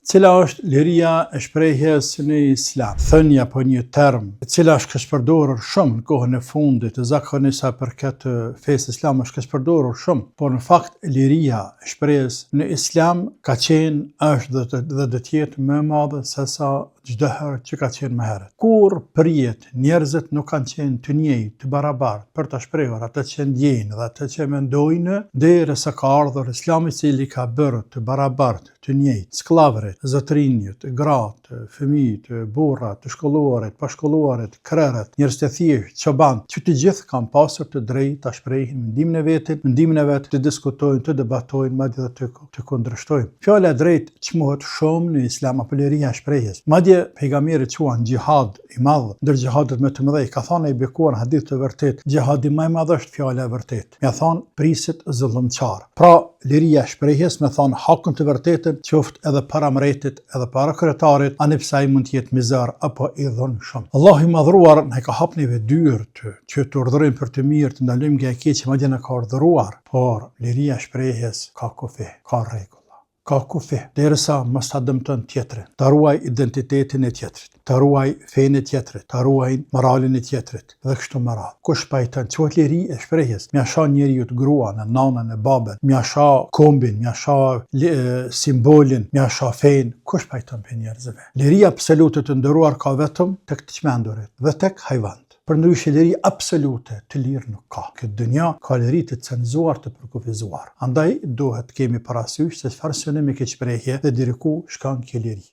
Cila është liria e shprehjes në Islam? Thënia apo një term e cila është përdorur shumë në kohën e fundit, zakonisht sa përket fesë islam është përdorur shumë, por në fakt liria e shprehjes në Islam ka qenë, është dhe do të jetë më e madhe se sa çdo herë që ka qenë më herët. Kur përjet njerëzit nuk kanë qenë të njëjtë, të barabartë për ta shprehur atë që ndjejnë dhe atë që mendojnë, derisa ka ardhur Islami i cili ka bërë të barabartë, të njëjtë, skllavërit, zotrinjët, gratë, fëmijët, burrat, të shkolluarit, pashkolluarit, krerët, njerëz të thjeshtë, çoban, që të gjithë kanë pasur të drejtë ta shprehin mendimin e vet, të diskutojnë, të debatojnë, madje të kundërshtojnë. Fjala e drejtë çmohet shumë në Islam apo liria e shprehjes. Madje pejgamberi quan xhihad i madh, ndër xhihadet më të mëdha, ka thënë i bekuar në hadith të vërtet, xhihadi më i madh është fjala e vërtetë. Ja thon prisit zullumçar. Pra, liria e shprehjes me thon hakun të vërtetën, qoftë edhe para mretit, edhe para kryetarit, anipse ai mund të jetë mizar apo i dhunshëm. Allahu i madhruar na ka hapur neve dyert që të urdhërojmë për të mirë, të ndalojmë nga e keqja, madje na ka urdhëruar, por liria e shprehjes ka kufi, ka rregull. Ka kufi, derisa mos ta dëmton tjetrin, ta ruaj identitetin e tjetrit, ta ruaj fenë e tjetrit, ta ruaj moralin e tjetrit, dhe kështu me radhë. Kush pajton quhet liri e shprehjes, mja sha njeriu të gruan, nanën e babën, mja sha kombin, mja sha simbolin, mja sha fenë, kush pajton për njerëzve. Liria absolute të nderuar ka vetëm tek të çmendurit dhe tek hyjvanët. Përndryshe liri absolute të lirë nuk ka. Këtë dynja ka liri të cenzuar, të përkufizuar. Andaj duhet kemi parasysh se çfarë synimi ke shprehje dhe deri ku shkon kjo liri.